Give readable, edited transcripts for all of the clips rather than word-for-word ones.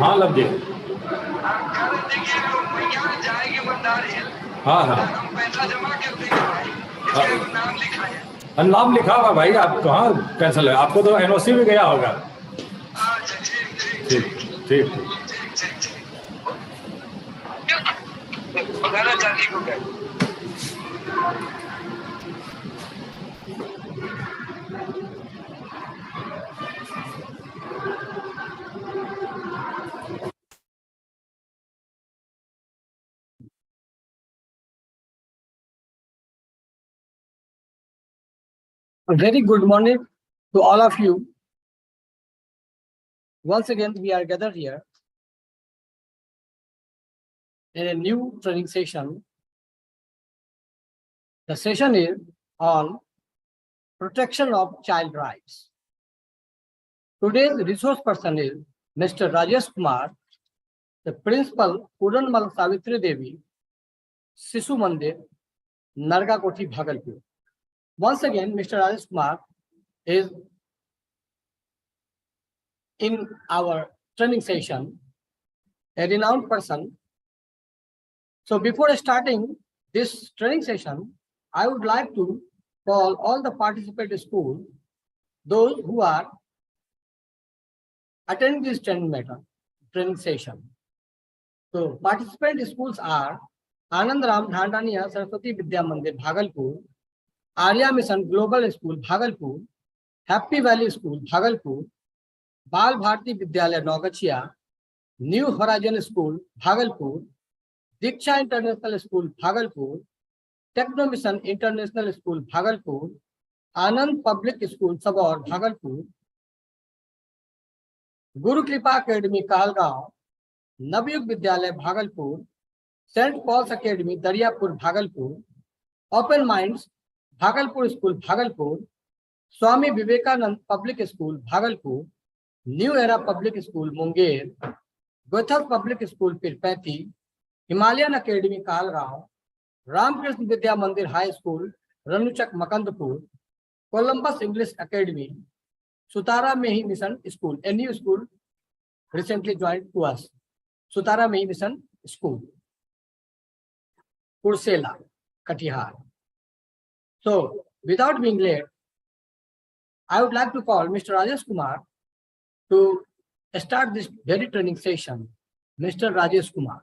हाँ लग जी। देखिए भैया जाएंगे बंदारी, हाँ हाँ हम पैसा जमा कर देंगे भाई, इसका नाम लिखा है। नाम लिखा होगा भाई, आप कहाँ कैंसिल है, आपको तो एनओसी भी गया होगा। अच्छा ठीक ठीक ठीक ठीक ठीक। ठीक ठीक ठीक, पकड़ा चांदी को गए। A very good morning to all of you. Once again, we are gathered here in a new training session. The session is on protection of child rights. Today's resource person is Mr. Rajesh Kumar, the principal, Puranmal Savitri Devi, Sisu Mandir, Nargakoti, Bhagalpur. Once again, Mr. Rajesh Kumar is in our training session, a renowned person. So before starting this training session, I would like to call all the participant schools, those who are attending this training session. So participant schools are Anand Ram Dhandaniya Saraswati Vidya Mandir, Bhagalpur, Arya Mission Global School, Bhagalpur, Happy Valley School, Bhagalpur, Bal Bharti Vidyalaya, Naugachia, New Horizon School, Bhagalpur, Diksha International School, Bhagalpur, Techno Mission International School, Bhagalpur, Anand Public School, Sabor, Bhagalpur, Guru Kripa Academy, Kahalgaon, Navyug Vidyalaya, Bhagalpur, St. Paul's Academy, Daryapur, Bhagalpur, Open Minds, Bhagalpur School, Bhagalpur, Swami Vivekanand Public School, Bhagalpur, New Era Public School, Munger, Gothal Public School, Pirpati, Himalayan Academy, Kahalgaon, Ramkrishna Vidya Mandir High School, Ranuchak, Makandapur, Columbus English Academy, Sutara Mehi Mission School, a new school recently joined to us. Sutara Mehi Mission School, Kursela, Katihar. So, without being late, I would like to call Mr. Rajesh Kumar to start this very training session. Mr. Rajesh Kumar.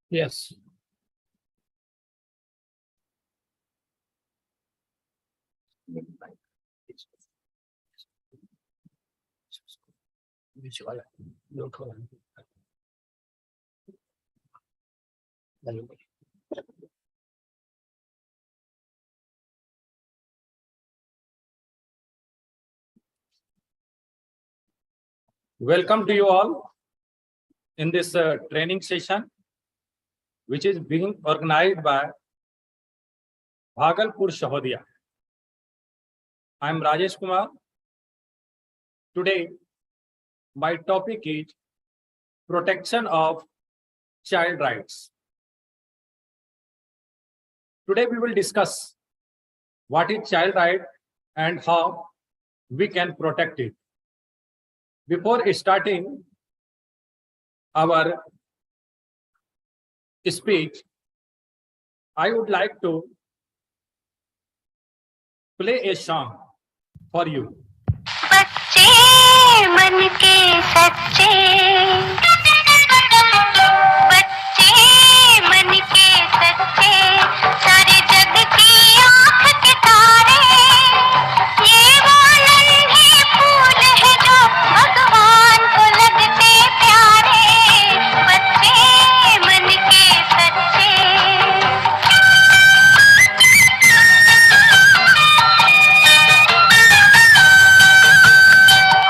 Yes. Welcome to you all in this training session, which is being organized by Bhagalpur Sahodaya. I am Rajesh Kumar. Today, my topic is protection of child rights. Today, we will discuss what is child right and how we can protect it. Before starting our speech, I would like to play a song for you. बच्चे मन के सच्चे, बच्चे मन के सच्चे, सारे जग की आँख के तारे, ये वो नन्हे फूल है जो भगवान को लगते प्यारे, बच्चे मन के सच्चे।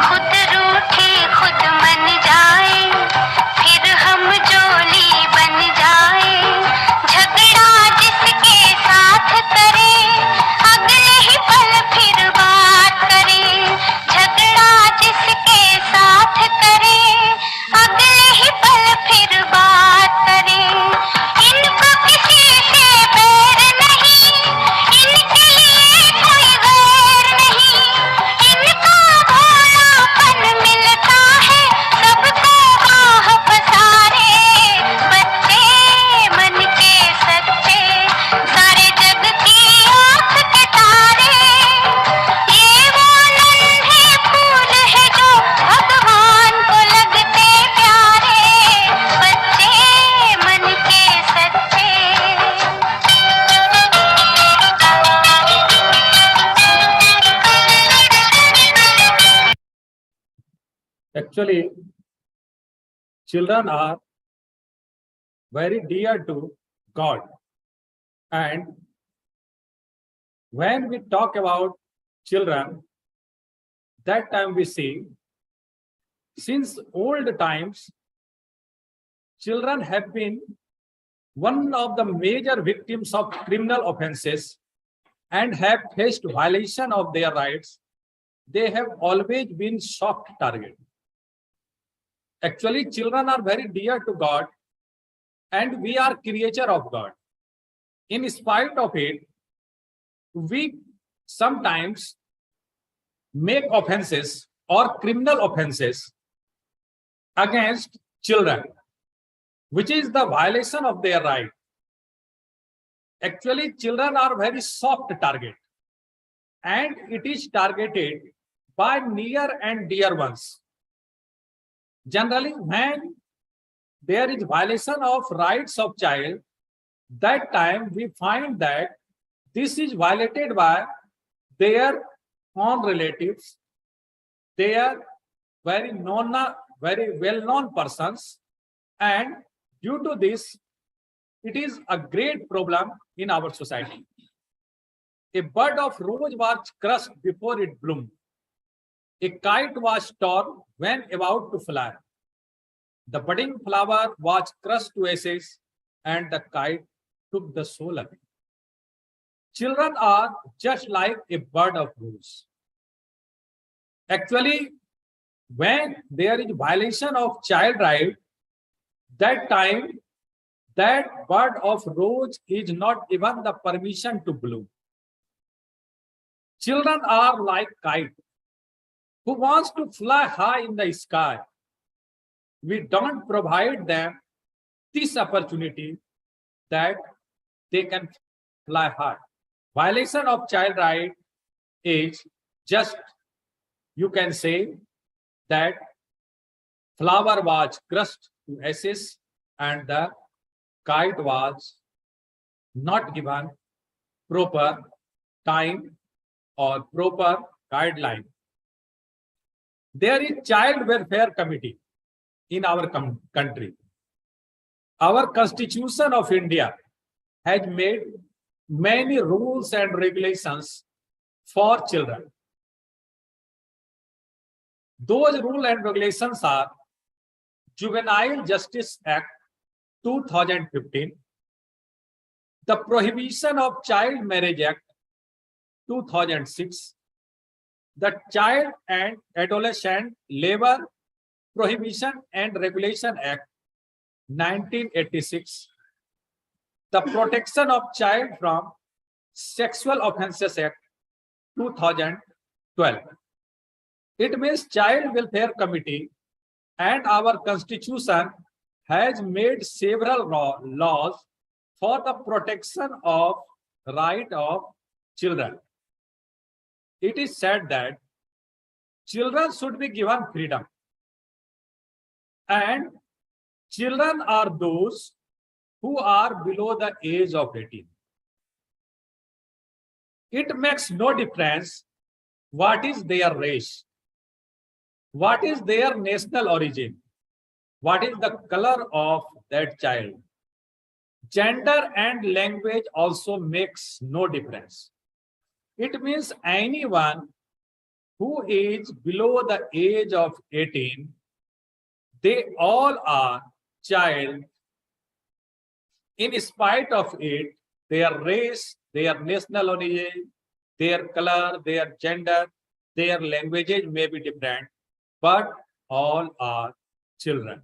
खुद रूठे खुद मन जाए, फिर हम जोली बन जाए, झगड़ा जिसके साथ करे, अगले ही पल फिर बात करे, झगड़ा जिसके साथ करे, अगले ही पल फिर बात करे, इनको किसी से बैर नहीं, इनके लिए कोई गैर नहीं, इनका भोलापन मिलता है सबको बाह पसारे, बच्चे मन के सच्चे, सारे जग की आँख के तारे, ये वो नन्हे फूल है जो भगवान को लगते प्यारे, बच्चे मन के सच्चे। Actually, children are very dear to God. And when we talk about children, that time we see, since old times, children have been one of the major victims of criminal offenses and have faced violation of their rights. They have always been soft target. Actually, children are very dear to God and we are creature of God. In spite of it, we sometimes make offenses or criminal offenses against children, which is the violation of their right. Actually, children are very soft target and it is targeted by near and dear ones. Generally, when there is violation of rights of child, that time we find that this is violated by their own relatives, their very well-known persons, and due to this, it is a great problem in our society. A bud of rose was crushed before it bloomed. A kite was torn when about to fly. The budding flower was crushed to ashes and the kite took the soul away. Children are just like a bud of rose. Actually, when there is violation of child right, that time that bud of rose is not given the permission to bloom. Children are like kite who wants to fly high in the sky. We don't provide them this opportunity that they can fly high. Violation of child right is just, you can say that flower was crushed to ashes and the kite was not given proper time or proper guideline. There is Child Welfare Committee in our country. Our Constitution of India has made many rules and regulations for children. Those rules and regulations are Juvenile Justice Act 2015, the Prohibition of Child Marriage Act 2006, the Child and Adolescent Labor Prohibition and Regulation Act 1986, the Protection of Child from Sexual Offences Act 2012. It means Child Welfare Committee and our Constitution has made several laws for the protection of right of children. It is said that children should be given freedom, and children are those who are below the age of 18. It makes no difference what is their race, what is their national origin, what is the color of that child. Gender and language also makes no difference. It means anyone who is below the age of 18, they all are child in spite of it, their race, their national origin, their color, their gender, their languages may be different, but all are children.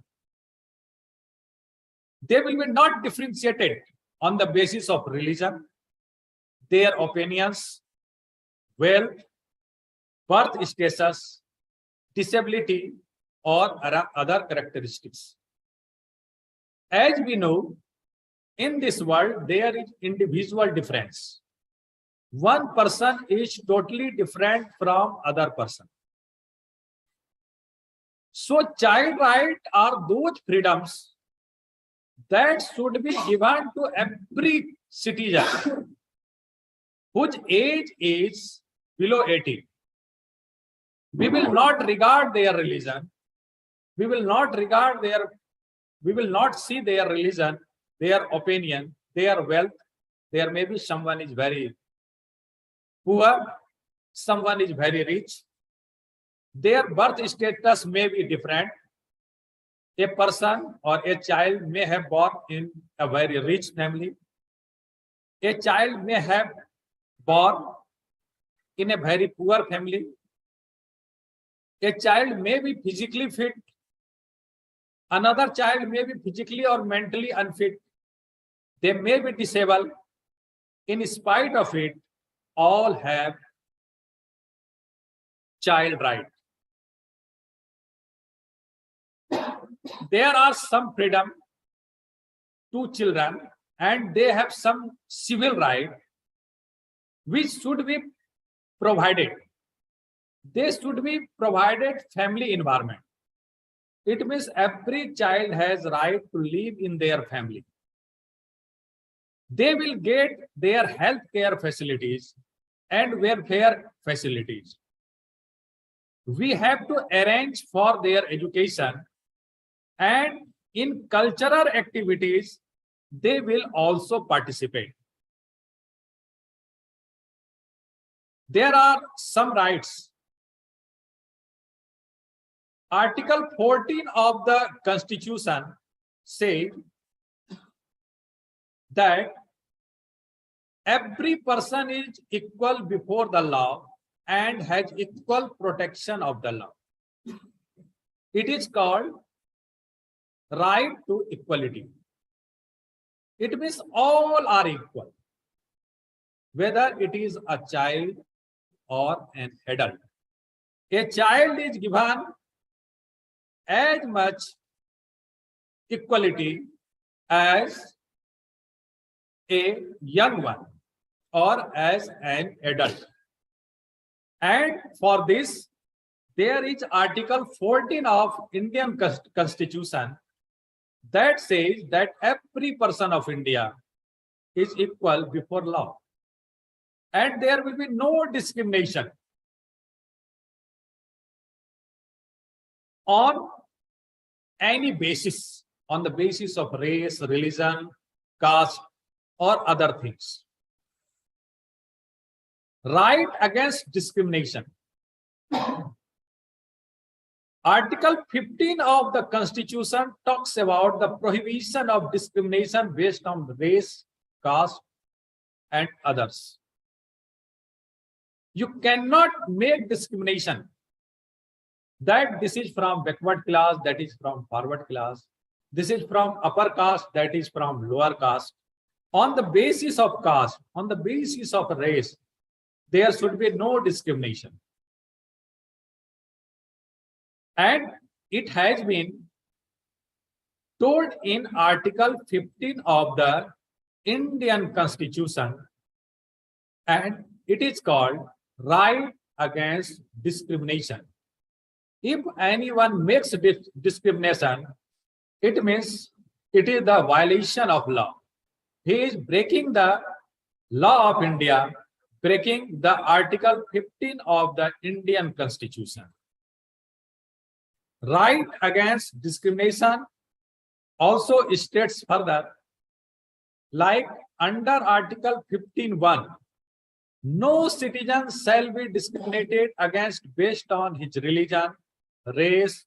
They will be not differentiated on the basis of religion, their opinions, wealth, birth status, disability, or other characteristics. As we know, in this world, there is individual difference. One person is totally different from other person. So child rights are those freedoms that should be given to every citizen whose age is below 18. We will not regard their religion. We will not see their religion, their opinion, their wealth. There may be someone is very poor, someone is very rich. Their birth status may be different. A person or a child may have born in a very rich family. A child may have born in a very poor family. A child may be physically fit. Another child may be physically or mentally unfit. They may be disabled. In spite of it, all have child right. There are some freedom to children and they have some civil right which should be provided. They should be provided family environment. It means every child has right to live in their family. They will get their health care facilities and welfare facilities. We have to arrange for their education, and in cultural activities, they will also participate. There are some rights. Article 14 of the Constitution says that every person is equal before the law and has equal protection of the law. It is called right to equality. It means all are equal, whether it is a child or an adult. A child is given as much equality as a young one or as an adult. And for this, there is Article 14 of Indian Constitution that says that every person of India is equal before law. And there will be no discrimination on any basis, on the basis of race, religion, caste, or other things. Right against discrimination. Article 15 of the Constitution talks about the prohibition of discrimination based on race, caste, and others. You cannot make discrimination that this is from backward class, that is from forward class, this is from upper caste, that is from lower caste. On the basis of caste, on the basis of race, there should be no discrimination. And it has been told in Article 15 of the Indian Constitution, and it is called right against discrimination. If anyone makes discrimination, it means it is the violation of law. He is breaking the law of India, breaking the Article 15 of the Indian Constitution. Right against discrimination also states further, like under Article 15(1), no citizen shall be discriminated against based on his religion, race,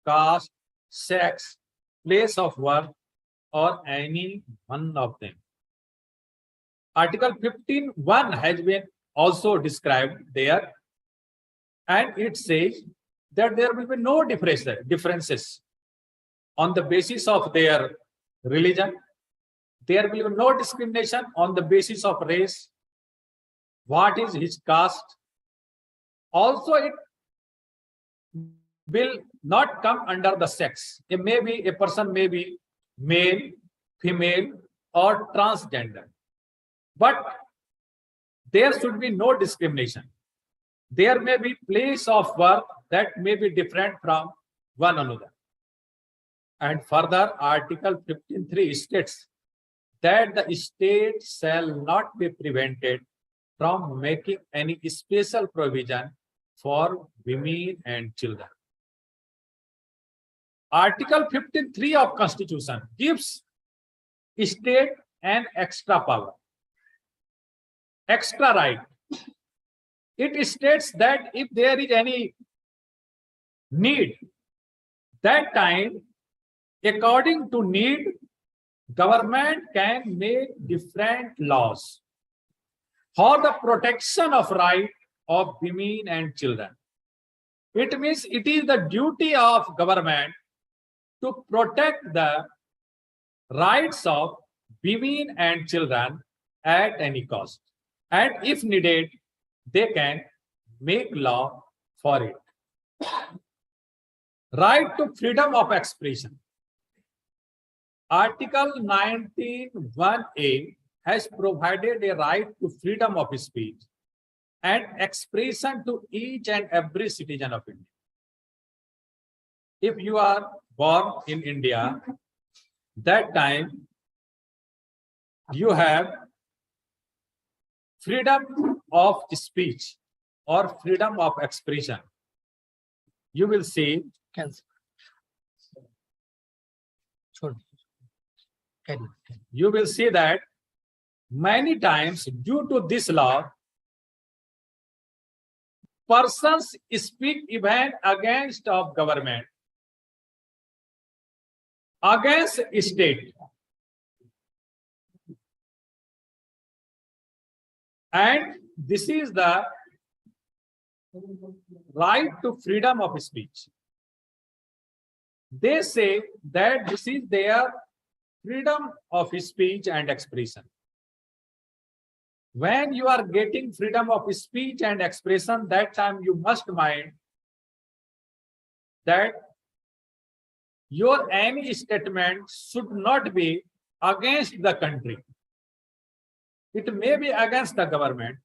caste, sex, place of work, or any one of them. Article 15(1) has been also described there, and it says that there will be no differences on the basis of their religion. There will be no discrimination on the basis of race, what is his caste. Also, it will not come under the sex. It may be, a person may be male, female, or transgender. But there should be no discrimination. There may be place of work that may be different from one another. And further, Article 15(3) states that the state shall not be prevented from making any special provision for women and children. Article 15(3) of Constitution gives state an extra power, extra right. It states that if there is any need, that time, according to need, government can make different laws for the protection of right of women and children. It means it is the duty of government to protect the rights of women and children at any cost. And if needed, they can make law for it. Right to freedom of expression. Article 19(1)(a) has provided a right to freedom of speech and expression to each and every citizen of India. If you are born in India, that time you have freedom of speech or freedom of expression. You will see, you will see that many times due to this law, persons speak even against of government, against state. And this is the right to freedom of speech. They say that this is their freedom of speech and expression. When you are getting freedom of speech and expression, that time you must mind that your any statement should not be against the country. It may be against the government,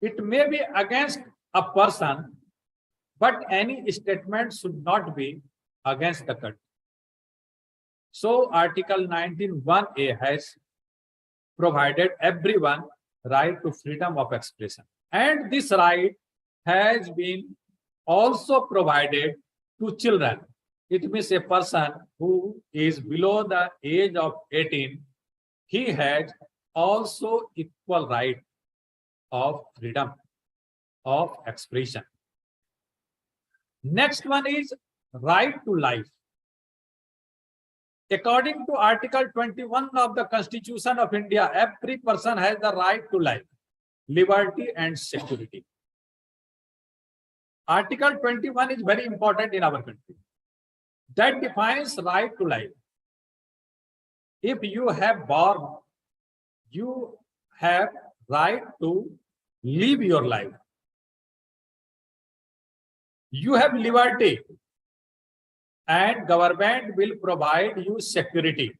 it may be against a person, but any statement should not be against the country. So Article 19(1)(a) has provided everyone right to freedom of expression. And this right has been also provided to children. It means a person who is below the age of 18, he has also equal right of freedom of expression. Next one is right to life. According to Article 21 of the Constitution of India, every person has the right to life, liberty and security. Article 21 is very important in our country. That defines right to life. If you have born, you have right to live your life. You have liberty and government will provide you security.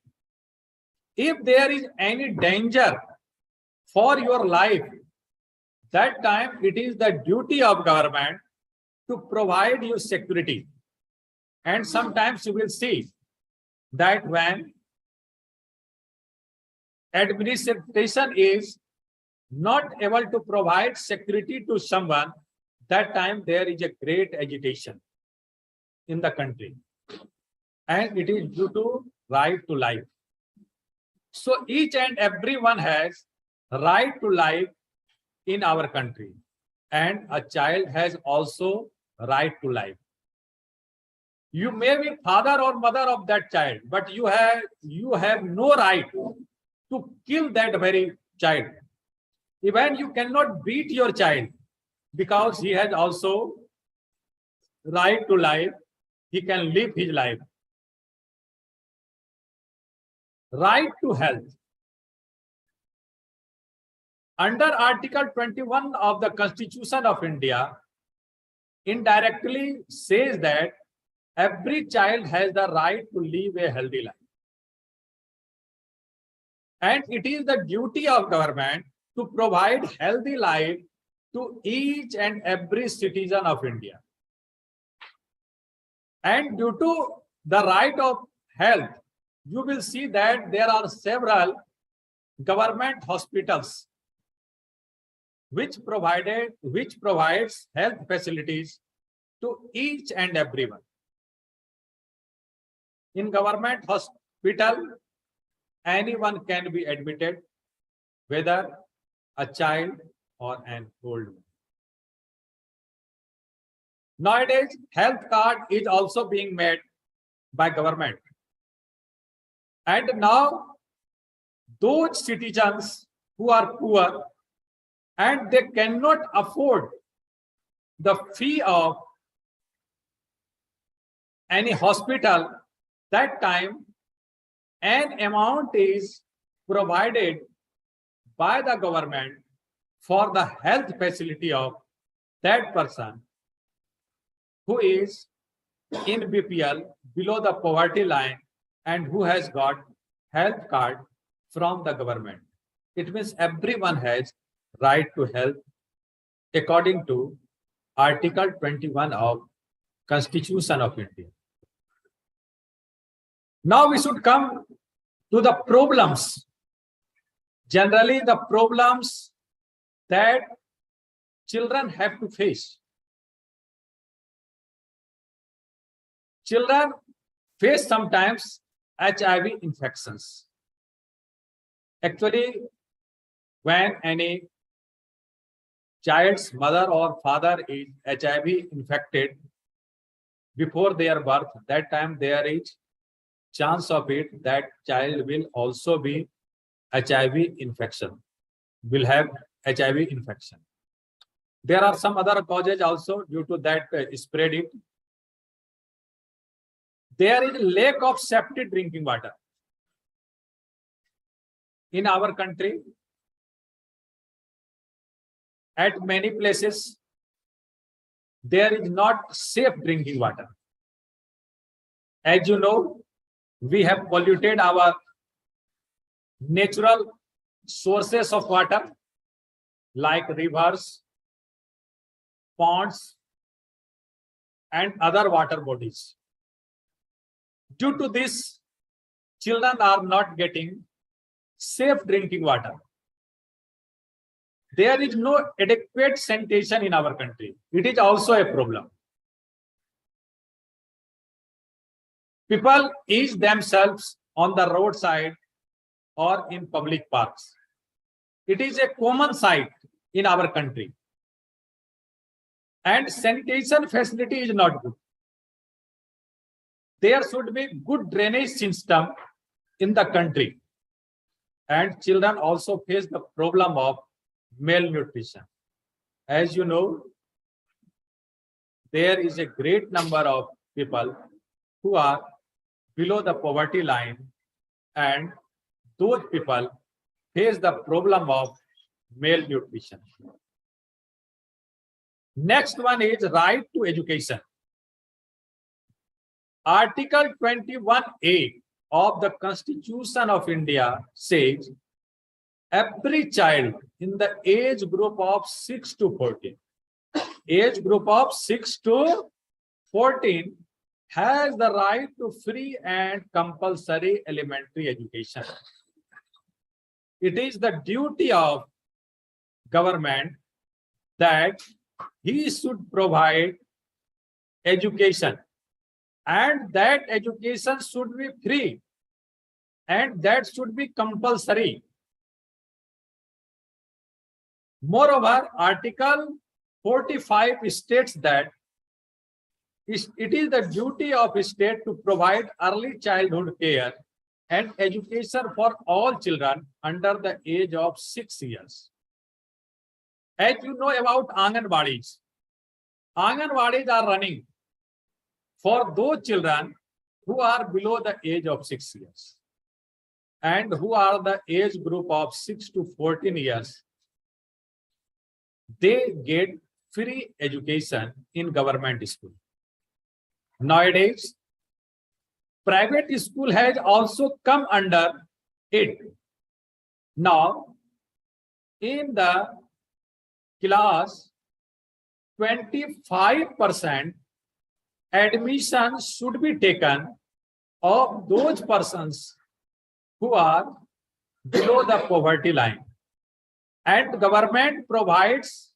If there is any danger for your life, that time it is the duty of government to provide you security. And sometimes you will see that when administration is not able to provide security to someone, that time there is a great agitation in the country. And it is due to right to life. So each and everyone has right to life in our country. And a child has also right to life. You may be father or mother of that child, but you have no right to kill that very child. Even you cannot beat your child because he has also right to life. He can live his life. Right to health. Under Article 21 of the Constitution of India, indirectly says that every child has the right to live a healthy life. And it is the duty of government to provide healthy life to each and every citizen of India. And due to the right of health, you will see that there are several government hospitals which provides health facilities to each and everyone. In government hospital, anyone can be admitted, whether a child or an old man. Nowadays, health card is also being made by government. And now, those citizens who are poor and they cannot afford the fee of any hospital, that time an amount is provided by the government for the health facility of that person who is in BPL, below the poverty line, and who has got health card from the government. It means everyone has right to health according to Article 21 of Constitution of India. Now we should come to the problems. Generally, the problems that children have to face. Children face sometimes HIV infections. Actually, when any child's mother or father is HIV infected before their birth, that time there is chance of it that child will also be HIV infection, will have HIV infection. There are some other causes also due to that spread it. There is lack of safety drinking water. In our country, at many places, there is not safe drinking water. As you know, we have polluted our natural sources of water like rivers, ponds, and other water bodies. Due to this, children are not getting safe drinking water. There is no adequate sanitation in our country. It is also a problem. People eat themselves on the roadside or in public parks. It is a common sight in our country. and sanitation facility is not good. There should be good drainage system in the country. And children also face the problem of malnutrition. As you know, there is a great number of people who are below the poverty line, and those people face the problem of malnutrition. Next one is right to education. Article 21A of the Constitution of India says every child in the age group of 6 to 14, age group of 6 to 14 has the right to free and compulsory elementary education. It is the duty of government that he should provide education, and that education should be free, and that should be compulsory. Moreover, Article 45 states that it is the duty of a state to provide early childhood care and education for all children under the age of 6 years. As you know about Anganwadis are running for those children who are below the age of 6 years and who are the age group of 6 to 14 years. They get free education in government school. Nowadays, private school has also come under it. Now, in the class, 25% admission should be taken of those persons who are below the poverty line. And government provides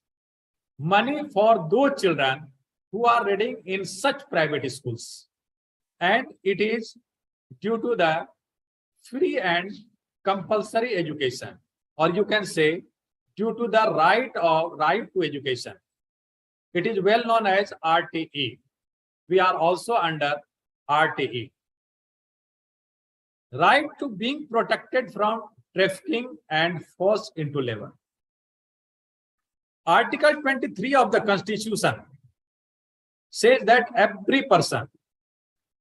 money for those children who are reading in such private schools. And it is due to the free and compulsory education, or you can say due to the right to education. It is well known as RTE. We are also under RTE. Right to being protected from trafficking and forced into labor. Article 23 of the Constitution says that every person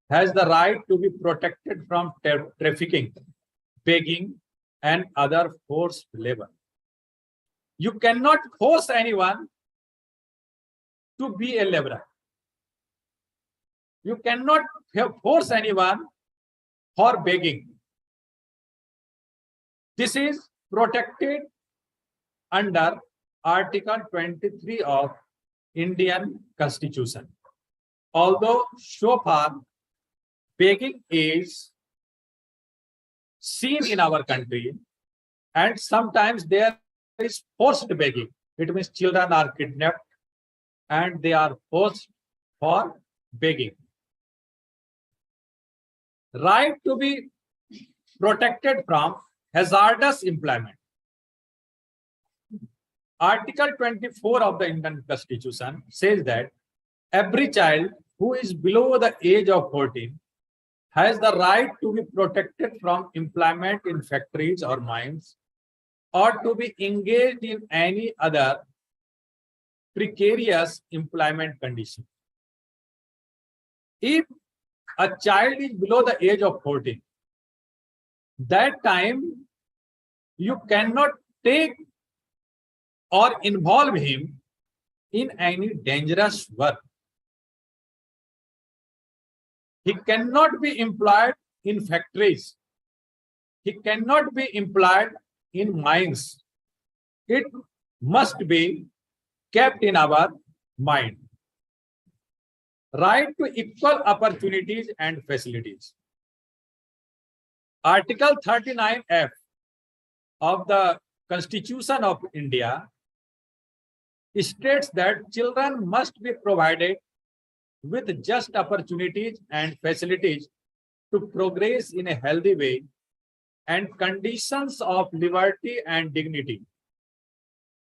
has the right to be protected from trafficking, begging, and other forced labor. You cannot force anyone to be a laborer. You cannot force anyone for begging. This is protected under Article 23 of Indian Constitution. Although so far begging is seen in our country, and sometimes there is forced begging. It means children are kidnapped and they are forced for begging. Right to be protected from hazardous employment. Article 24 of the Indian Constitution says that every child who is below the age of 14 has the right to be protected from employment in factories or mines, or to be engaged in any other precarious employment condition. If a child is below the age of 14, that time you cannot take or involve him in any dangerous work. He cannot be employed in factories. He cannot be employed in mines. It must be kept in our mind. Right to equal opportunities and facilities. Article 39F of the Constitution of India states that children must be provided with just opportunities and facilities to progress in a healthy way and conditions of liberty and dignity.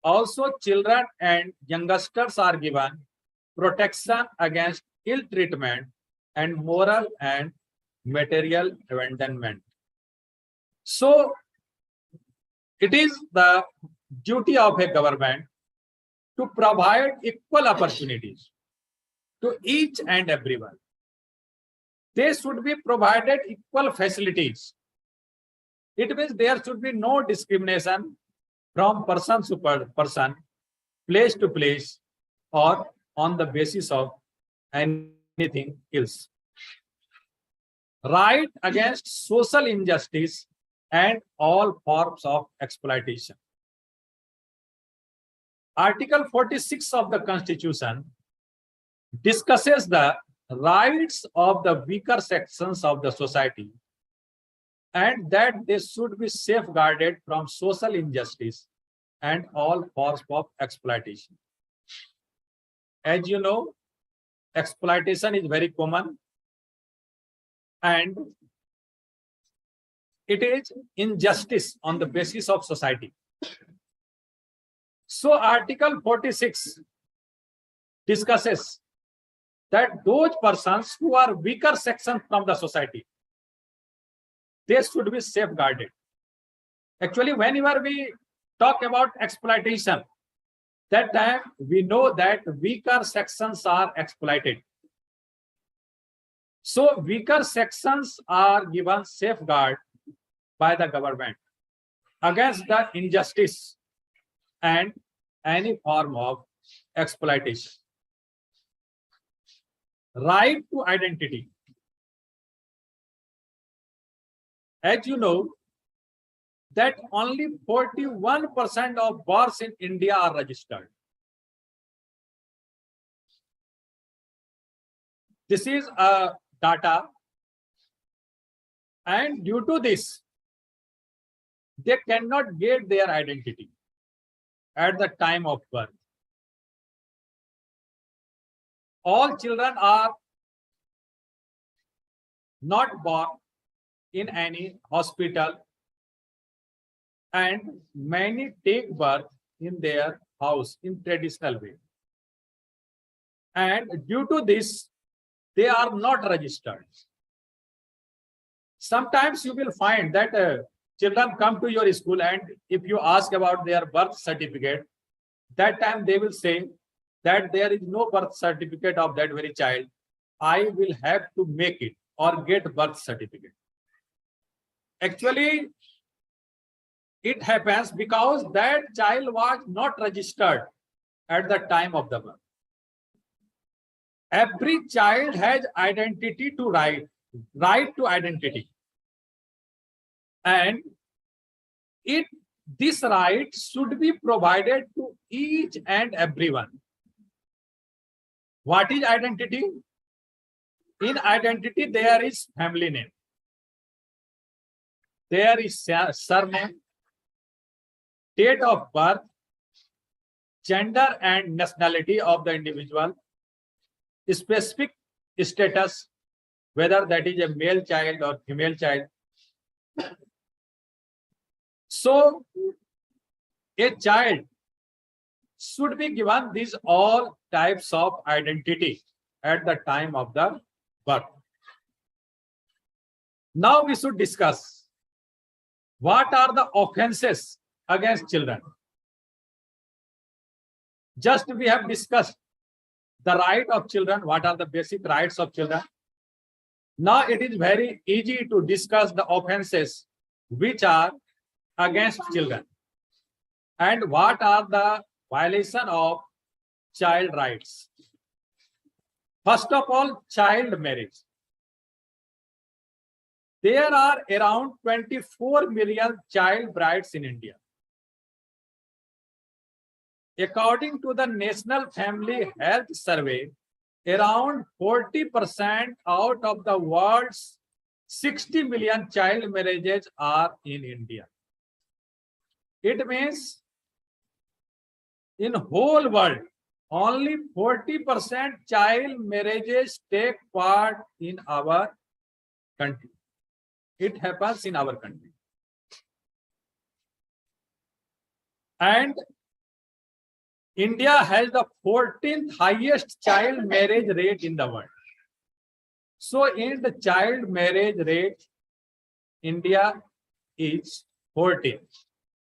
Also, children and youngsters are given protection against ill treatment and moral and material abandonment. So it is the duty of a government to provide equal opportunities to each and everyone. They should be provided equal facilities. It means there should be no discrimination from person to person, place to place, or on the basis of anything else. Right against social injustice and all forms of exploitation. Article 46 of the Constitution discusses the rights of the weaker sections of the society and that they should be safeguarded from social injustice and all forms of exploitation. As you know, exploitation is very common and it is injustice on the basis of society. So Article 46 discusses that those persons who are weaker sections from the society, they should be safeguarded. Actually, whenever we talk about exploitation, that time we know that weaker sections are exploited. So weaker sections are given safeguard by the government against the injustice and any form of exploitation. Right to identity. As you know, that only 41% of births in India are registered. This is a data, and due to this, they cannot get their identity at the time of birth. All children are not born in any hospital and many take birth in their house in traditional way. And due to this, they are not registered. Sometimes you will find that children come to your school and if you ask about their birth certificate, that time they will say that there is no birth certificate of that very child. I will have to make it or get birth certificate. Actually, it happens because that child was not registered at the time of the birth. Every child has identity to right to identity. And this right should be provided to each and everyone. What is identity? In identity, there is family name. There is surname, date of birth, gender and nationality of the individual, specific status, whether that is a male child or female child. So, a child should be given these all types of identity at the time of the birth. Now we should discuss what are the offenses against children. Just we have discussed the right of children, what are the basic rights of children. Now it is very easy to discuss the offenses which are against children and what are the violation of child rights. First of all, child marriage. There are around 24 million child brides in India. According to the National Family Health Survey, around 40% out of the world's 60 million child marriages are in India. It means in whole world, only 40% child marriages take part in our country. It happens in our country. And India has the 14th highest child marriage rate in the world. So in the child marriage rate, India is 14.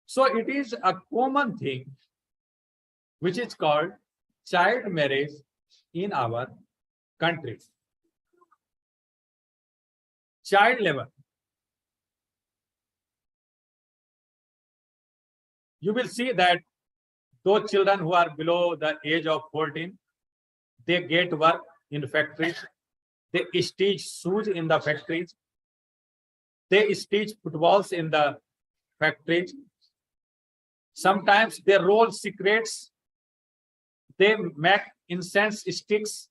So it is a common thing which is called child marriage in our country. Child labor. You will see that those children who are below the age of 14, they get work in factories. They stitch shoes in the factories. They stitch footballs in the factories. Sometimes they roll cigarettes. They make incense sticks.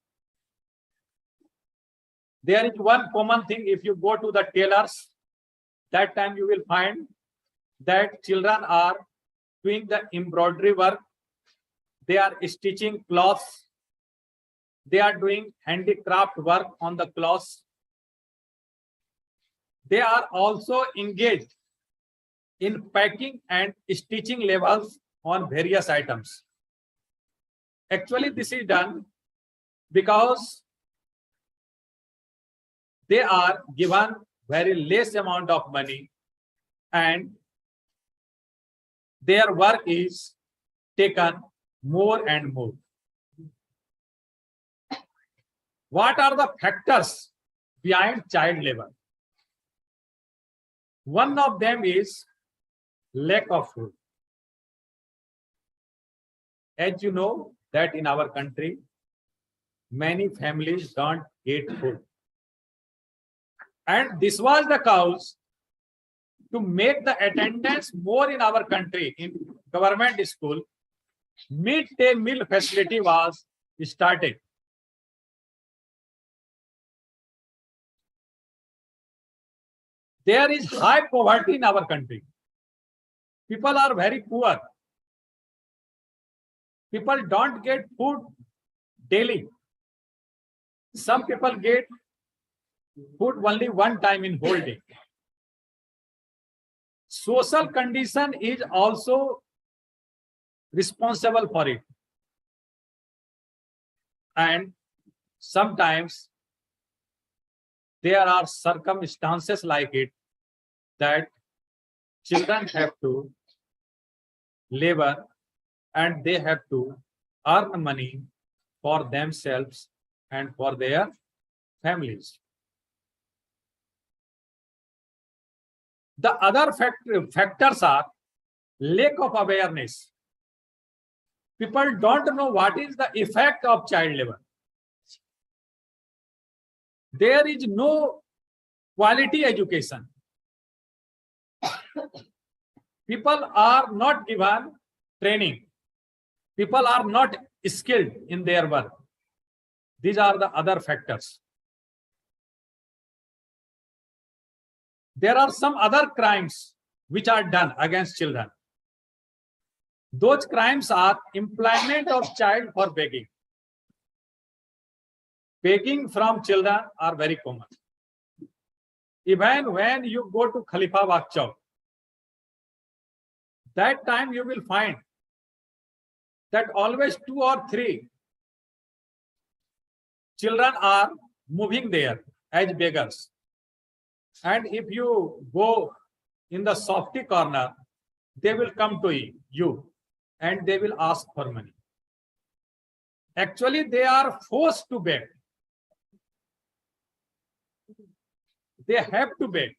There is one common thing. If you go to the tailors, that time you will find that children are doing the embroidery work. They are stitching cloths. They are doing handicraft work on the cloths. They are also engaged in packing and stitching labels on various items. Actually, this is done because they are given very less amount of money and their work is taken more and more. What are the factors behind child labor? One of them is lack of food. As you know that in our country, many families don't get food. And this was the cause to make the attendance more in our country. In government school, mid-day meal facility was started. There is high poverty in our country. People are very poor. People don't get food daily. Some people get food only one time in whole day. Social condition is also responsible for it. And sometimes there are circumstances like it that children have to labor and they have to earn money for themselves and for their families. The other factors are lack of awareness. People don't know what is the effect of child labor. There is no quality education. People are not given training. People are not skilled in their work. These are the other factors. There are some other crimes which are done against children. Those crimes are employment of child for begging. Begging from children are very common. Even when you go to Khalifabad Chowk, that time you will find that always 2 or 3 children are moving there as beggars. And if you go in the softy corner, they will come to you and they will ask for money. Actually, they are forced to beg. They have to beg.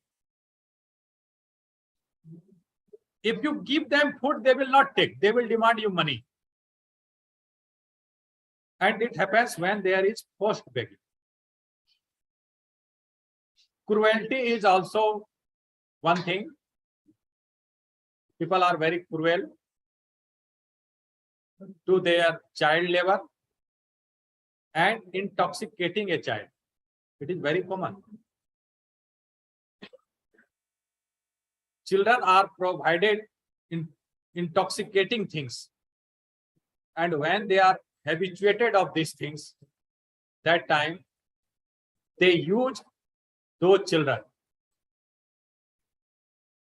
If you give them food, they will not take. They will demand you money. And it happens when there is forced begging. Cruelty is also one thing. People are very cruel to their child labor and intoxicating a child. It is very common. Children are provided intoxicating things. And when they are habituated of these things, that time they use those children.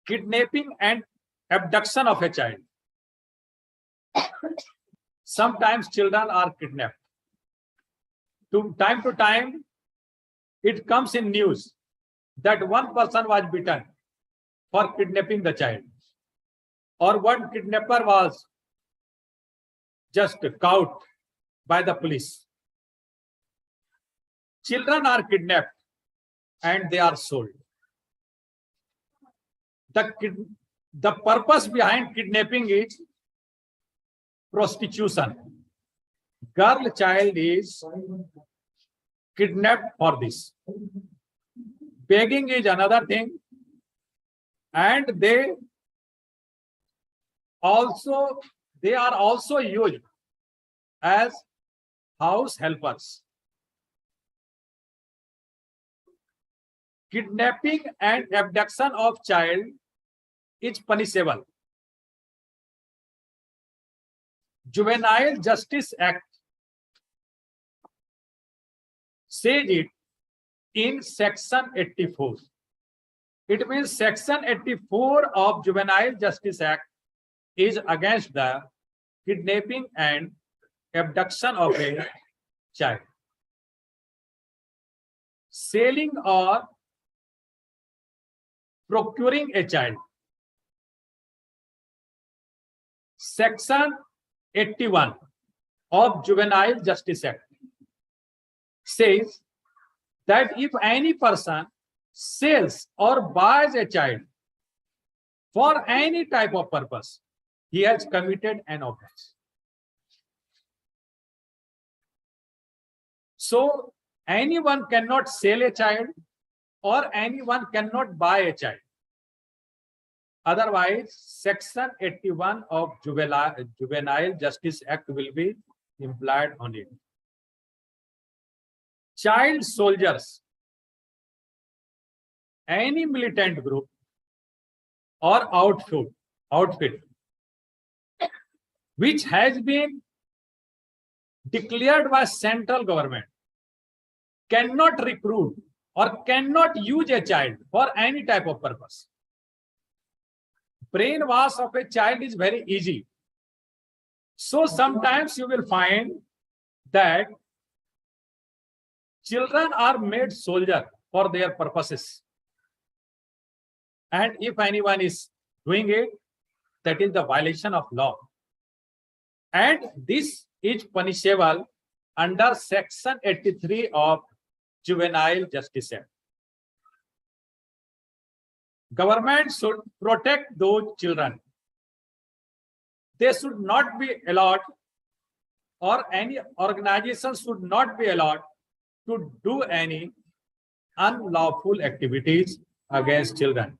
Kidnapping and abduction of a child. sometimes children are kidnapped. To time, it comes in news that one person was beaten for kidnapping the child, or one kidnapper was just caught by the police. Children are kidnapped and they are sold. The purpose behind kidnapping is prostitution. Girl child is kidnapped for this. Begging is another thing, and they are also used as house helpers. Kidnapping and abduction of child is punishable. Juvenile Justice Act says it in section 84. It means section 84 of Juvenile Justice Act is against the kidnapping and abduction of a child. Selling or procuring a child. Section 81 of Juvenile Justice Act says that if any person sells or buys a child for any type of purpose, he has committed an offense. So anyone cannot sell a child or anyone cannot buy a child. Otherwise, section 81 of Juvenile Justice Act will be implied on it. Child soldiers, any militant group or outfit which has been declared by central government cannot recruit or cannot use a child for any type of purpose. Brainwash of a child is very easy. So sometimes you will find that children are made soldier for their purposes. And if anyone is doing it, that is the violation of law. And this is punishable under section 83 of Juvenile Justice Act. Government should protect those children. They should not be allowed, or any organization should not be allowed to do any unlawful activities against children.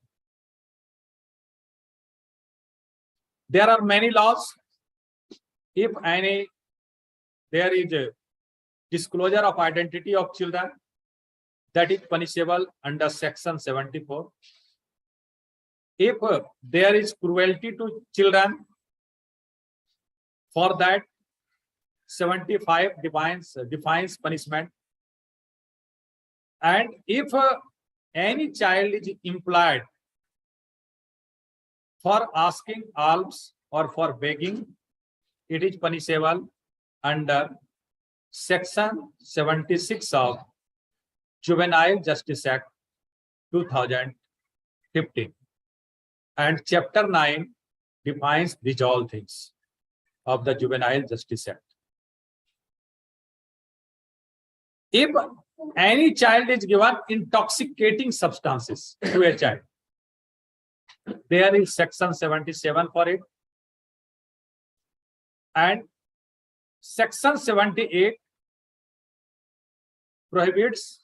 There are many laws. If there is a disclosure of identity of children, that is punishable under section 74. If there is cruelty to children, for that 75 defines punishment. And if any child is implied for asking alms or for begging, it is punishable under section 76 of Juvenile Justice Act 2015. And chapter 9 defines these all things of the Juvenile Justice Act. If any child is given intoxicating substances to a child, there is section 77 for it. And section 78 prohibits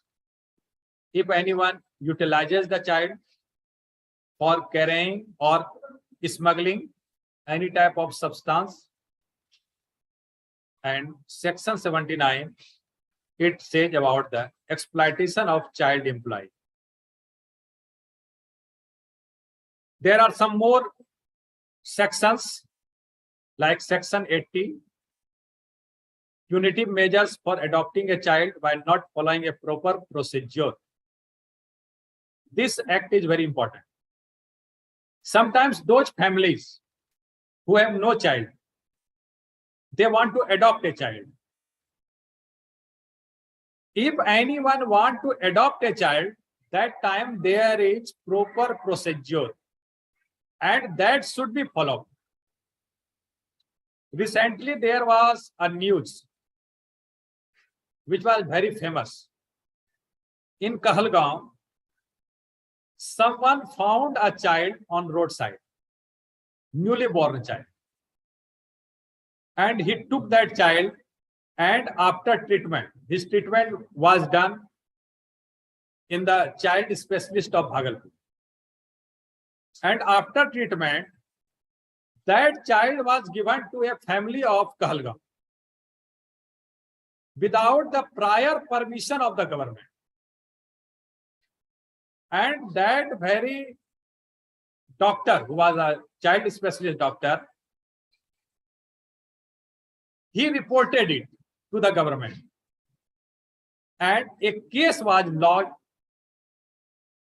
if anyone utilizes the child for carrying or smuggling any type of substance. And section 79, it says about the exploitation of child employee. There are some more sections like section 80, punitive measures for adopting a child while not following a proper procedure. This act is very important. Sometimes those families who have no child, they want to adopt a child. If anyone want to adopt a child, that time there is proper procedure and that should be followed. Recently, there was a news which was very famous. In Kahalgaon, someone found a child on roadside, newly born child. And he took that child, and after treatment, his treatment was done in the child specialist of Bhagalpur. And after treatment, that child was given to a family of Kahalgaon without the prior permission of the government. And that very doctor, who was a child specialist doctor, he reported it to the government. And a case was lodged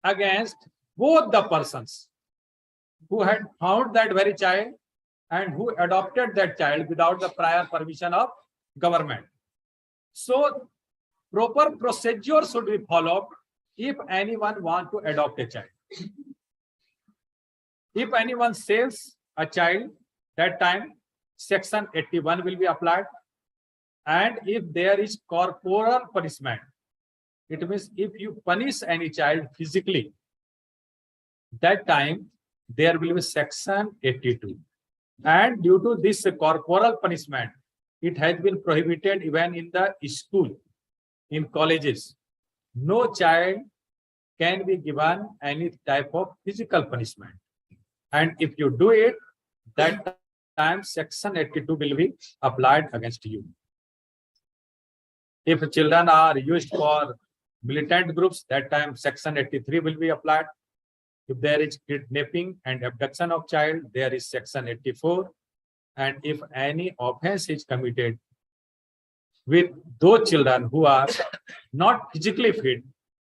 against both the persons who had found that very child and who adopted that child without the prior permission of government. So proper procedure should be followed if anyone wants to adopt a child. If anyone sells a child, that time Section 81 will be applied. And if there is corporal punishment, it means if you punish any child physically, that time there will be Section 82. And due to this corporal punishment, it has been prohibited even in the school, in colleges. No child can be given any type of physical punishment. And if you do it, that time Section 82 will be applied against you. If children are used for militant groups, that time Section 83 will be applied. If there is kidnapping and abduction of child, there is Section 84. And if any offense is committed with those children who are not physically fit,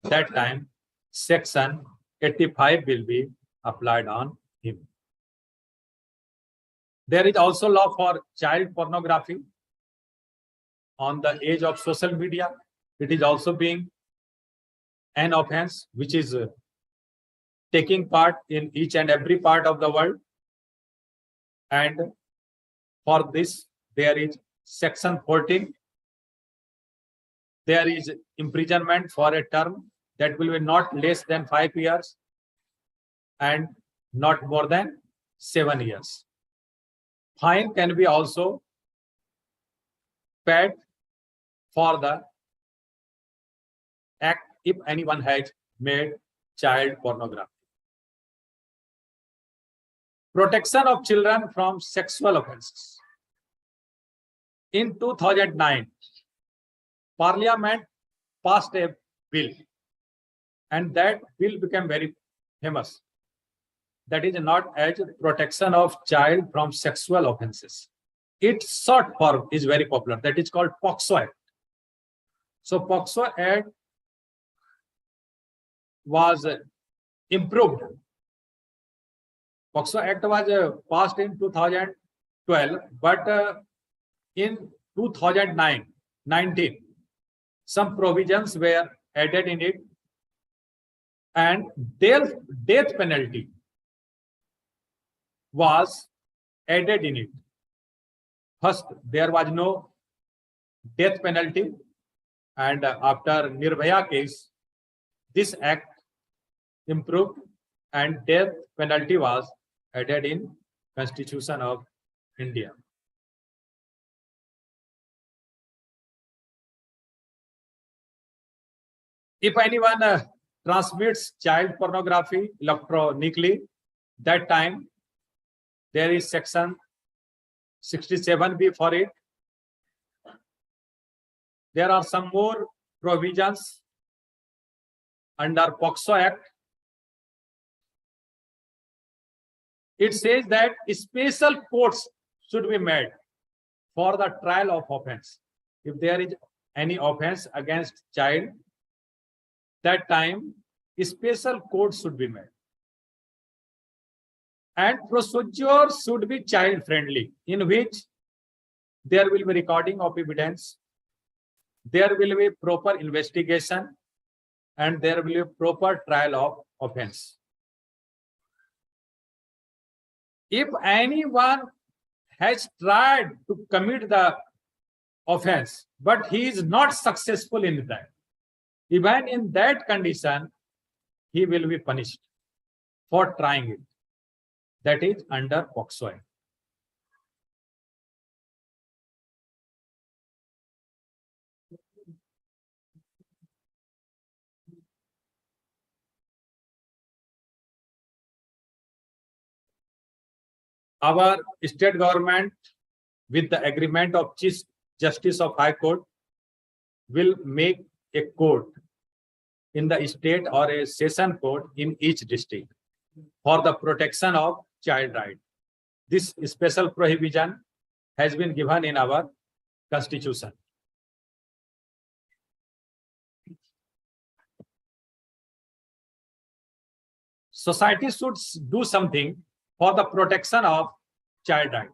that time Section 85 will be applied on him. There is also law for child pornography. On the age of social media, it is also being an offense which is taking part in each and every part of the world. And for this, there is Section 14. There is imprisonment for a term that will be not less than 5 years and not more than 7 years. Fine can be also paid for the act if anyone has made child pornography. Protection of children from sexual offenses. In 2009, Parliament passed a bill, and that bill became very famous. That is not as protection of child from sexual offenses. Its short form is very popular. That is called POCSO Act. So POCSO Act was improved. POCSO Act was passed in 2012, but in 2019, some provisions were added in it, and death penalty was added in it. First, there was no death penalty, and after Nirbhaya case, this act improved and death penalty was added in Constitution of India. If anyone transmits child pornography electronically, that time there is Section 67B for it. There are some more provisions under POCSO Act. It says that special courts should be made for the trial of offense. If there is any offense against child, that time special courts should be made. And procedure should be child friendly, in which there will be recording of evidence, there will be proper investigation, and there will be proper trial of offense. If anyone has tried to commit the offense, but he is not successful in that, even in that condition, he will be punished for trying it. That is under POCSO Act. Our state government, with the agreement of Chief Justice of High Court, will make a court in the state or a session court in each district for the protection of child rights. This special provision has been given in our constitution. Society should do something for the protection of child rights.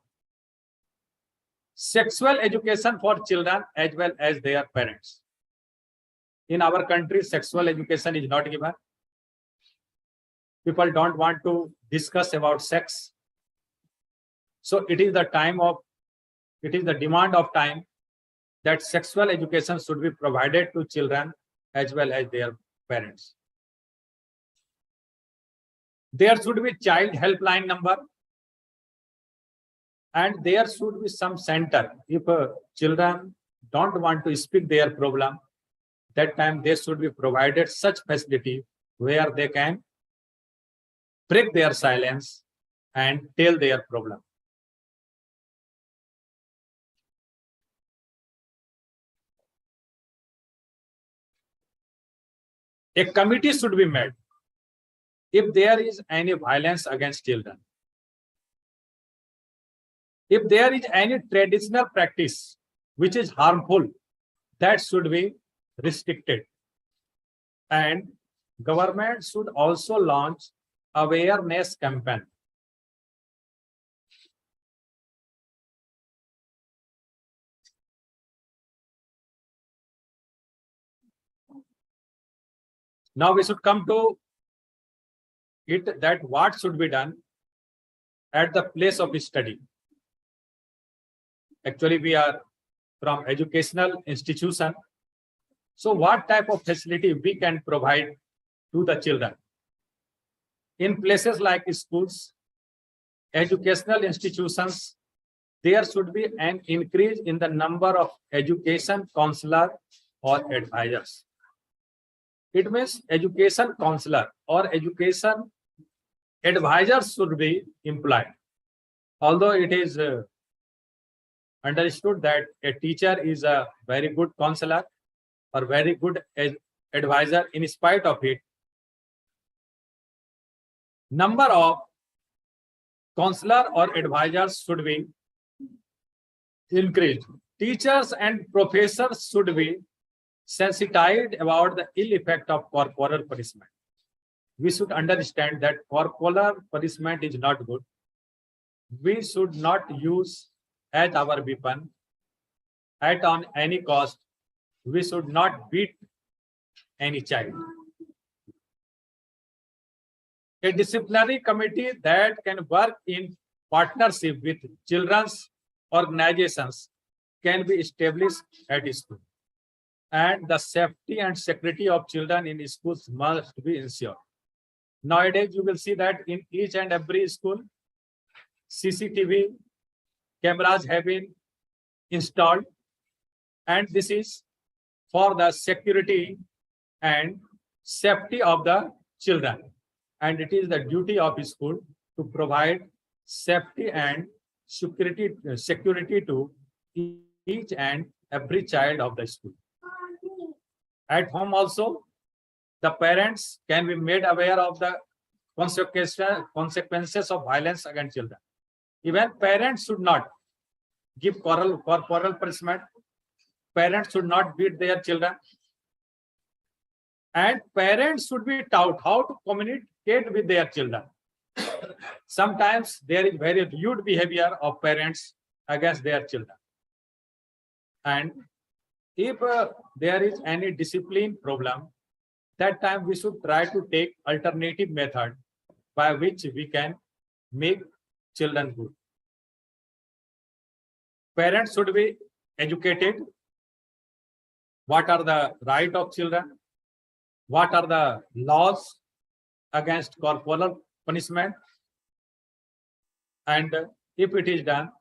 Sexual education for children as well as their parents. In our country, sexual education is not given. People don't want to discuss about sex. So it is the demand of time that sexual education should be provided to children as well as their parents. There should be child helpline number, and there should be some center. If children don't want to speak their problem, that time they should be provided such facility where they can break their silence and tell their problem. A committee should be made if there is any violence against children. If there is any traditional practice which is harmful, that should be restricted. And government should also launch awareness campaign. Now we should come to it that what should be done at the place of study. Actually, we are from educational institution. So what type of facility we can provide to the children? In places like schools, educational institutions, there should be an increase in the number of education counselor or advisors. It means education counselor or education advisors should be employed. Although it is understood that a teacher is a very good counselor or very good advisor, in spite of it, number of counselor or advisors should be increased. Teachers and professors should be sensitized about the ill effect of corporal punishment. We should understand that corporal punishment is not good. We should not use as our weapon at on any cost. We should not beat any child. A disciplinary committee that can work in partnership with children's organizations can be established at school. And the safety and security of children in schools must be ensured. Nowadays, you will see that in each and every school, CCTV cameras have been installed, and this is for the security and safety of the children. And it is the duty of school to provide safety and security to each and every child of the school. At home also, the parents can be made aware of the consequences of violence against children. Even parents should not give corporal punishment. Parents should not beat their children. And parents should be taught how to communicate with their children. Sometimes there is very rude behavior of parents against their children. And if there is any discipline problem, that time we should try to take alternative method by which we can make children good. Parents should be educated. What are the right of children? What are the laws against corporal punishment? And if it is done,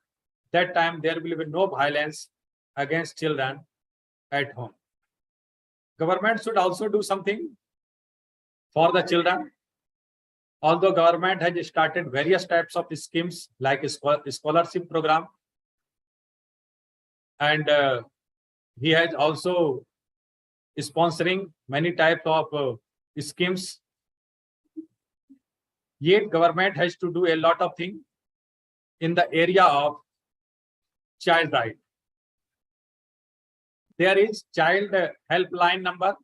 that time there will be no violence against children at home. Government should also do something for the children. Although government has started various types of schemes like a scholarship program, and he has also sponsoring many types of schemes. Yet government has to do a lot of things in the area of child right. There is child helpline number,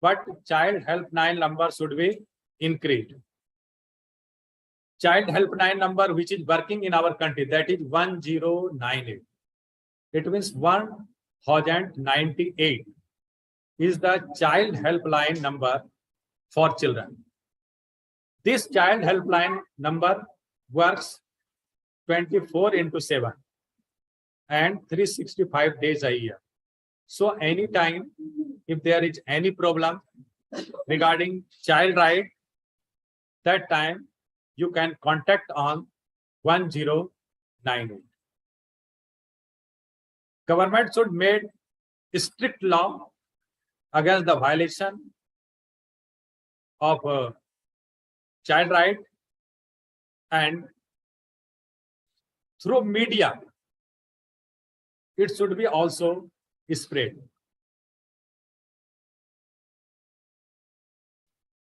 but child helpline number should be increased. Child helpline number which is working in our country, that is 1098. It means 1098 is the child helpline number for children. This child helpline number works 24/7 and 365 days a year. So anytime if there is any problem regarding child right, that time you can contact on 1098. Government should make strict law against the violation of child right, and through media it should be also spread.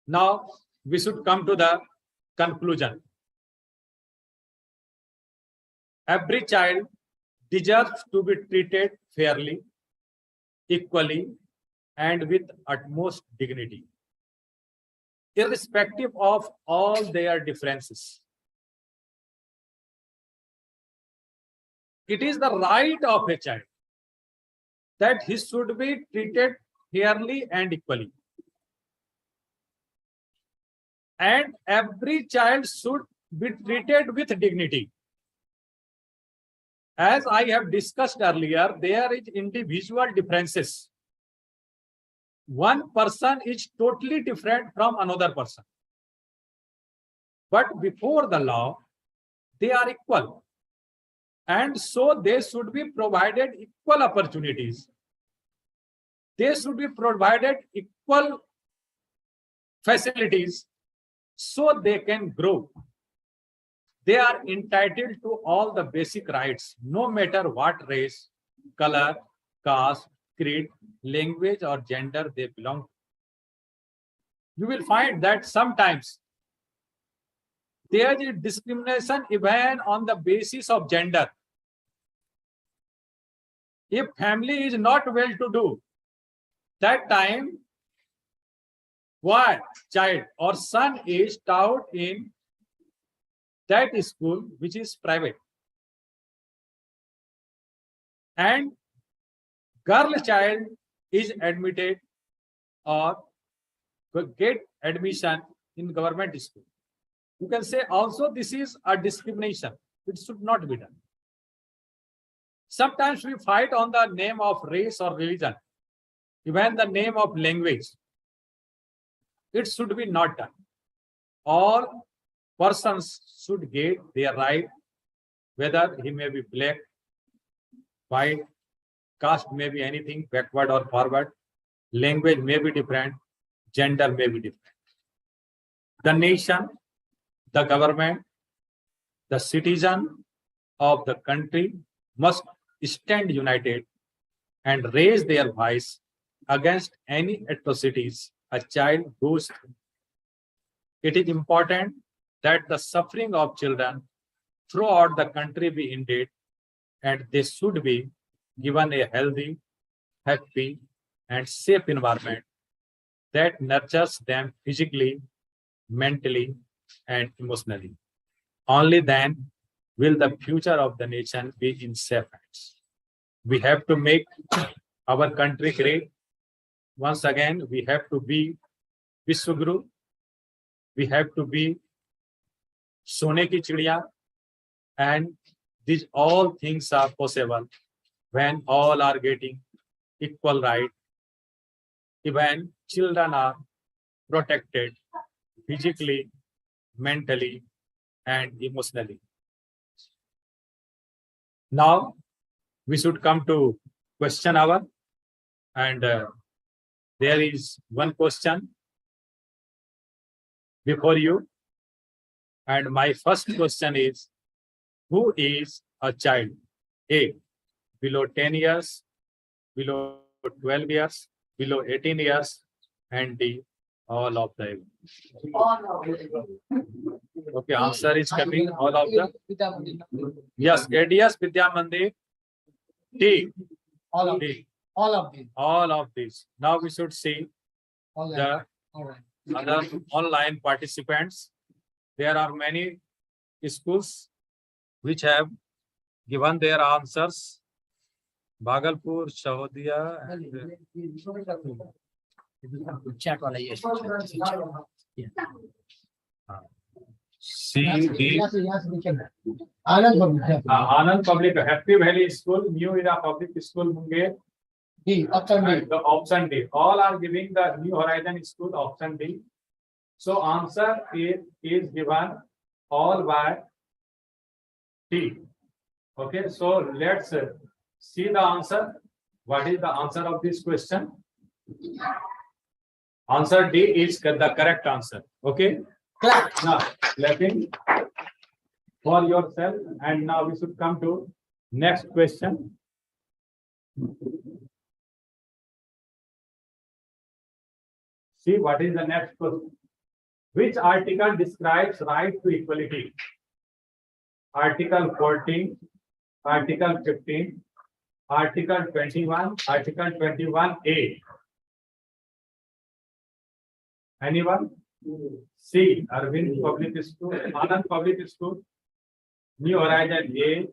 Now we should come to the conclusion. Every child deserves to be treated fairly, equally, and with utmost dignity, irrespective of all their differences. It is the right of a child that he should be treated fairly and equally. And every child should be treated with dignity. As I have discussed earlier, there is individual differences. One person is totally different from another person. But before the law, they are equal. And so they should be provided equal opportunities. They should be provided equal facilities so they can grow. They are entitled to all the basic rights, no matter what race, color, caste, creed, language, or gender they belong to. You will find that sometimes there is discrimination even on the basis of gender. If family is not well to do, that time boy, child or son is taught in that school which is private, and girl child is admitted or get admission in government school. You can say also this is a discrimination. It should not be done. Sometimes we fight on the name of race or religion, even the name of language. It should be not done. All persons should get their right, whether he may be black, white, caste may be anything, backward or forward, language may be different, gender may be different. The nation, the government, the citizen of the country must stand united and raise their voice against any atrocities a child goes through. It is important that the suffering of children throughout the country be ended, and they should be given a healthy, happy, and safe environment that nurtures them physically, mentally, and emotionally. Only then will the future of the nation be in safe hands. We have to make our country great. Once again, we have to be Vishwaguru. We have to be Sone ki Chidiya. And these all things are possible when all are getting equal right, when children are protected physically, mentally, and emotionally. Now, we should come to question hour, and there is one question before you. And my first question is, who is a child? A, below 10 years, below 12 years, below 18 years, and D, all of them. Okay, answer is coming, all of them. Yes, ADS Vidya Mandir, D. All of D. all of these. All of these. Now we should see All the right. All right. other online participants. There are many schools which have given their answers. Bhagalpur Sahodaya and Chat वाला ये. C, D. Anand Anand Public, Happy Valley School, New Era Public School, Munger. D. Option D. The option D. All are giving the New Horizon School option D. So answer is given all by D. Okay, so let's see the answer. What is the answer of this question? Answer D is the correct answer. Okay. Clap. Now clapping for yourself, and now we should come to next question. See what is the next question. Which article describes right to equality? Article 14, Article 15, Article 21, Article 21A. Anyone? C. Arvind Public School, Anand Public School, New Horizon A,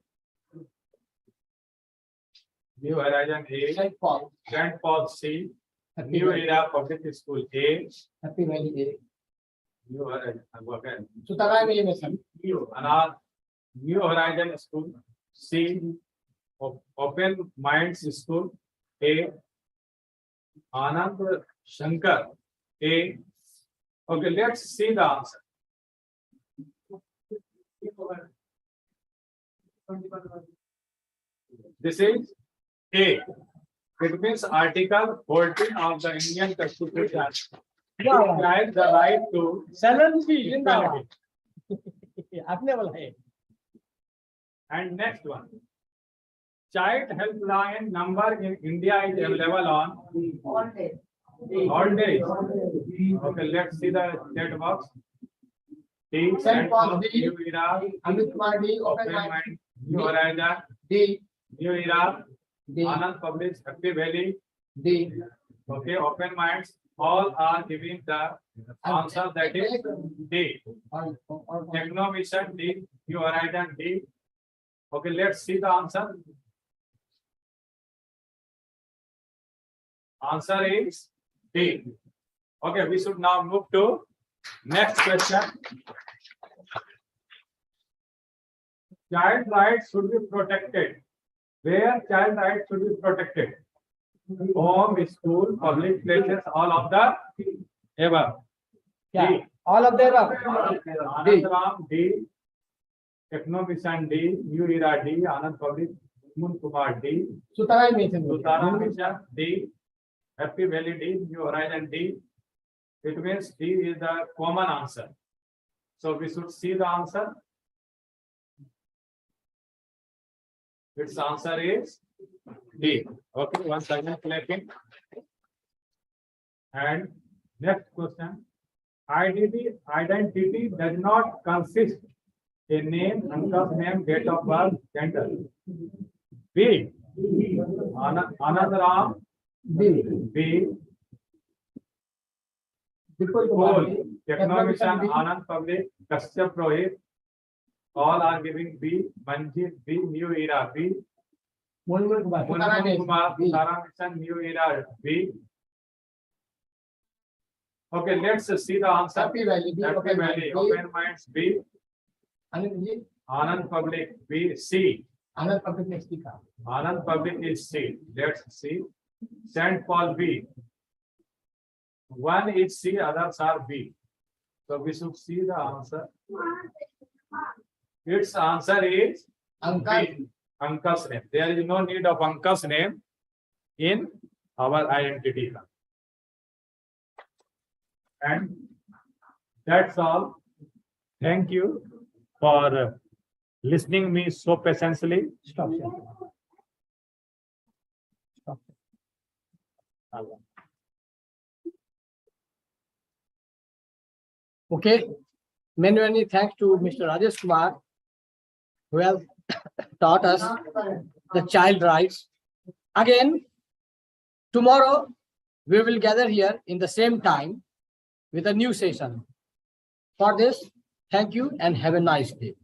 New Horizon A, St. Paul. St. Paul C, Happy New Valley. Era Public School A, Happy Valley A. New Horizon, okay. Sutarai Millimeter. New Horizon School C, Open Minds School A, Anand Shankar A. Okay, let's see the answer. This is A. It means Article 14 of the Indian Constitution describes the right to equality. अपने वाला है. And next one. Child helpline number in India is available on all days. Okay, let's see the chat box. D. St. Paul D. New Era, Amit Kumar D. Open Mind, New Horizon, D. New Era, D. Anand Public, Happy Valley. D. Okay, Open Minds. All are giving the answer that is D. Technomission D. New Horizon D. Okay, let's see the answer. Answer is D. Okay, we should now move to next question. Child rights should be protected. Where child rights should be protected? Home, school, public places, all of the above. D. All of them above. D. Anandram D. Technomission D. New Era D. Anand Public, Moon Kumar D. Sutarai Mission. Sutara Mission D. Happy Valley D. New Horizon D. It means D is the common answer. So we should see the answer. Its answer is D. Okay, once again clapping. And next question. Identity does not consist in name, uncle's name, date of birth, gender. B. Anandram. D. B. Full. Technomission, Anand Public, Kashyap Rohit. All are giving B. Manjit B. New Era B. Mulmul Kumar. Mulmul Kumar, B. Tarangishan, New Era, B. Okay, let's see the answer. Happy Valley. B. Happy Valley, Open Minds, B. Anand ji. Anand Public, B. C. Anand Public next week. Anand Public is C. Let's see. St. Paul, B. One is C, others are B. So we should see the answer. Its answer is Ankal. B. Anka's name. There is no need of Anka's name in our identity card. And that's all. Thank you for listening me so patiently. Stop. Stop. Okay. Many thanks to Mr. Rajesh Kumar, who has taught us the child rights. Again, tomorrow we will gather here in the same time with a new session. For this, thank you and have a nice day.